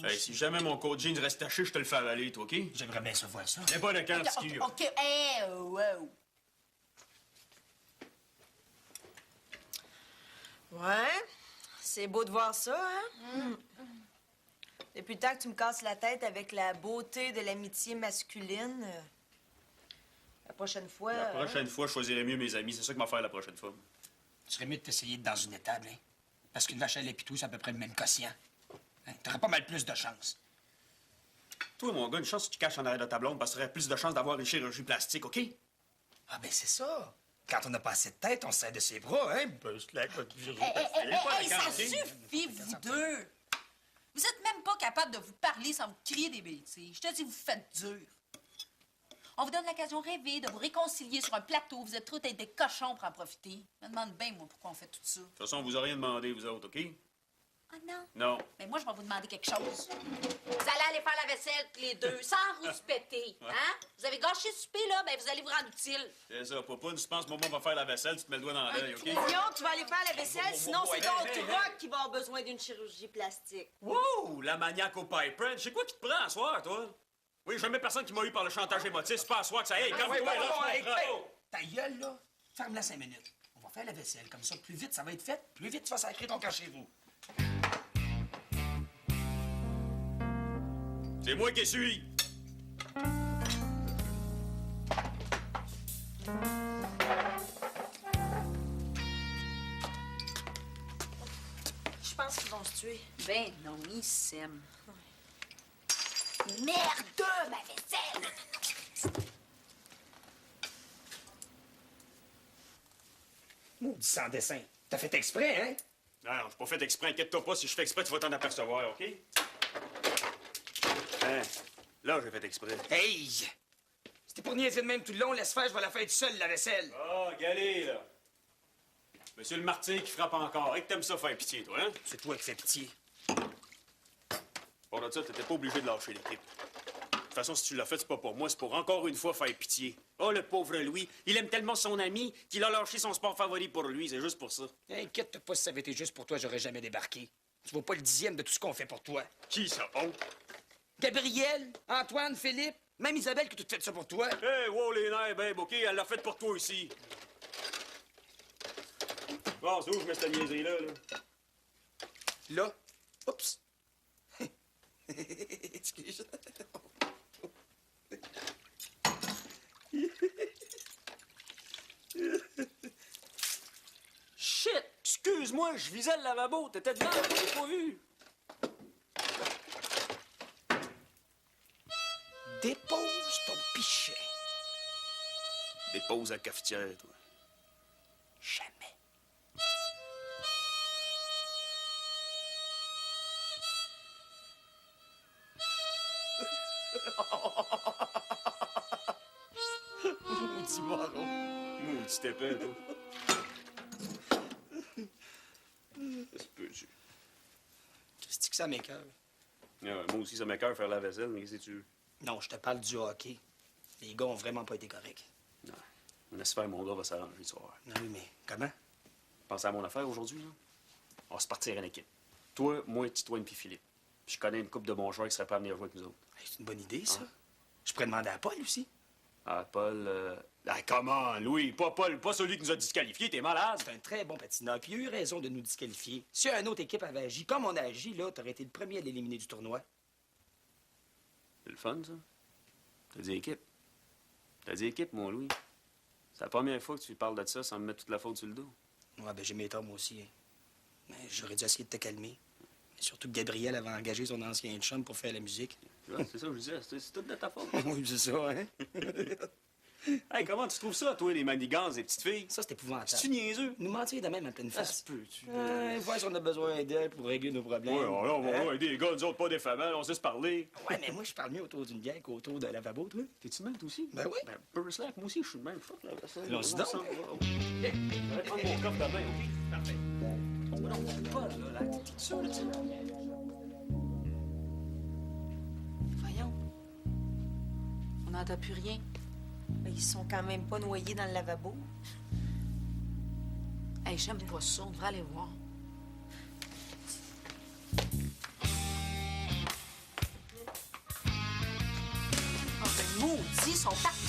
Hey, si jamais mon code jeans reste taché, je te le fais avaler, toi, OK? j'aimerais bien se voir ça. Viens pas de camp, petit cul. OK, hey, wow. Ouais, c'est beau de voir ça, hein? Depuis le temps que tu me casses la tête avec la beauté de l'amitié masculine, la prochaine fois... La prochaine fois, je choisirai mieux mes amis. C'est ça que m'a faire la prochaine fois. Tu serais mieux de t'essayer dans une étable, hein? Parce qu'une vache à lait pitou, c'est à peu près le même quotient. Hein? T'aurais pas mal plus de chance. Toi, mon gars, une chance que tu caches en arrière de ta blonde parce que t'aurais plus de chances d'avoir une chirurgie plastique, OK? Ah, ben c'est ça. Quand on n'a pas assez de tête, on se sert de ses bras, hein? Ben, c'est là, quoi, Hey, ça suffit, vous deux! Vous êtes même pas capable de vous parler sans vous crier des bêtises. Je te dis, vous faites dur. On vous donne l'occasion de rêver, de vous réconcilier sur un plateau. Vous êtes trop tête des cochons pour en profiter. Je me demande bien, moi, pourquoi on fait tout ça. De toute façon, on vous a rien demandé, vous autres, OK? Ah non? Non. Mais moi, je vais vous demander quelque chose. Vous allez aller faire la vaisselle, les deux, sans rouspéter. Hein? Vous avez gâché le souper, là, ben vous allez vous rendre utile. C'est ça, Popoune, tu penses que maman va faire la vaisselle, tu te mets le doigt dans l'œil, OK? Vision, tu vas aller faire la vaisselle, sinon c'est ton hey, truck qui va avoir besoin d'une chirurgie plastique. Wow! La maniaque au pipe wrench. C'est quoi qui te prend à soir, toi? Oui, jamais personne qui m'a eu par le chantage émotif. C'est pas à soir que ça aille. Calme-toi, là, je comprends. Ta gueule, là, ferme-la 5 minutes. On va faire la vaisselle. Comme ça, plus vite ça va être fait, plus vite tu vas sacrer ton camp chez vous. C'est moi qui suis. Je pense qu'ils vont se tuer. Ben non, ils s'aiment. Merde, ma vaisselle! Maudit sans dessin. T'as fait exprès, hein? Non, j'ai pas fait exprès. Inquiète-toi pas. Si je fais exprès, tu vas t'en apercevoir, OK? Hein? Là, j'ai fait exprès. Hey! C'était pour niaiser de même tout le long. Laisse faire, je vais la faire tout seul, la vaisselle. Ah, galé, là. Monsieur le Martin qui frappe encore. Et que t'aimes ça faire pitié, toi, hein? C'est toi qui fais pitié. Pour de ça, t'étais pas obligé de lâcher l'équipe. De toute façon, si tu l'as fait, c'est pas pour moi, c'est pour encore une fois faire pitié. Oh, le pauvre Louis, il aime tellement son ami qu'il a lâché son sport favori pour lui, c'est juste pour ça. Inquiète-toi pas, si ça avait été juste pour toi, j'aurais jamais débarqué. Tu vois pas le 10e de tout ce qu'on fait pour toi. Qui ça, oh? Gabriel, Antoine, Philippe, même Isabelle qui a tout fait ça pour toi. Hey, wow, les nerfs, babe, OK? Elle l'a fait pour toi aussi. Bon, c'est où je mets cette niaiserie-là, là? Là, oups. Excuse. Shit! Excuse-moi, je visais le lavabo. T'étais dedans, j'ai pas vu. Dépose ton pichet. Dépose à la cafetière, toi. Jamais. Maudit marron. Maudit épais, toi. Ça se peut-tu? Qu'est-ce que ça m'écoeure? Moi aussi, ça m'écoeure faire la vaisselle, mais qu'est-ce que tu veux? Non, je te parle du hockey. Les gars ont vraiment pas été corrects. Non. On laisse faire, mon gars va s'arranger, tu vas voir. Non, oui, mais comment? Pensez à mon affaire aujourd'hui, là. On va se partir en équipe. Toi, moi, Titoine puis Philippe. Puis je connais une couple de bons joueurs qui seraient pas à venir jouer avec nous autres. Hey, c'est une bonne idée, ça. Je pourrais demander à Paul aussi. Ah, Paul, Ah, comment, Louis? Pas Paul, pas celui qui nous a disqualifiés, t'es malade? C'est un très bon patineur, puis il a eu raison de nous disqualifier. Si une autre équipe avait agi comme on a agi, là, t'aurais été le premier à l'éliminer du tournoi. C'est le fun, ça. T'as dit équipe. T'as dit équipe, mon Louis. C'est la première fois que tu parles de ça sans me mettre toute la faute sur le dos. Ouais, ben j'ai mes torts, moi aussi. Hein. Mais j'aurais dû essayer de te calmer. Mais surtout que Gabriel avait engagé son ancien chum pour faire la musique. Ouais, c'est ça que je disais. C'est tout de ta faute. Oui, c'est ça, hein? Hey, comment tu trouves ça, toi, les manigances des petites filles? Ça, c'est épouvantable. C'est-tu niaiseux? Nous mentir de même en pleine face. peux-tu? Voir si on a besoin d'elle pour régler nos problèmes. Ouais, on va Hein? aider les gars, nous autres, pas des femelles, on sait se parler. Ouais, mais moi, je parle mieux autour d'une bière qu'autour d'un lavabo, toi. T'es-tu de même, toi aussi? Ben oui. Ben, Burslack, moi aussi, je suis de même. Fuck, là, ça. Allons-y donc. Je vais prendre mon coffre demain, OK? Parfait. Non, pas, là, t'es sûr, là, tu Voyons. On n'entend plus rien. Ils sont quand même pas noyés dans le lavabo. Hey, j'aime pas ça. On devrait aller voir. Oh, ben, maudits, ils sont partis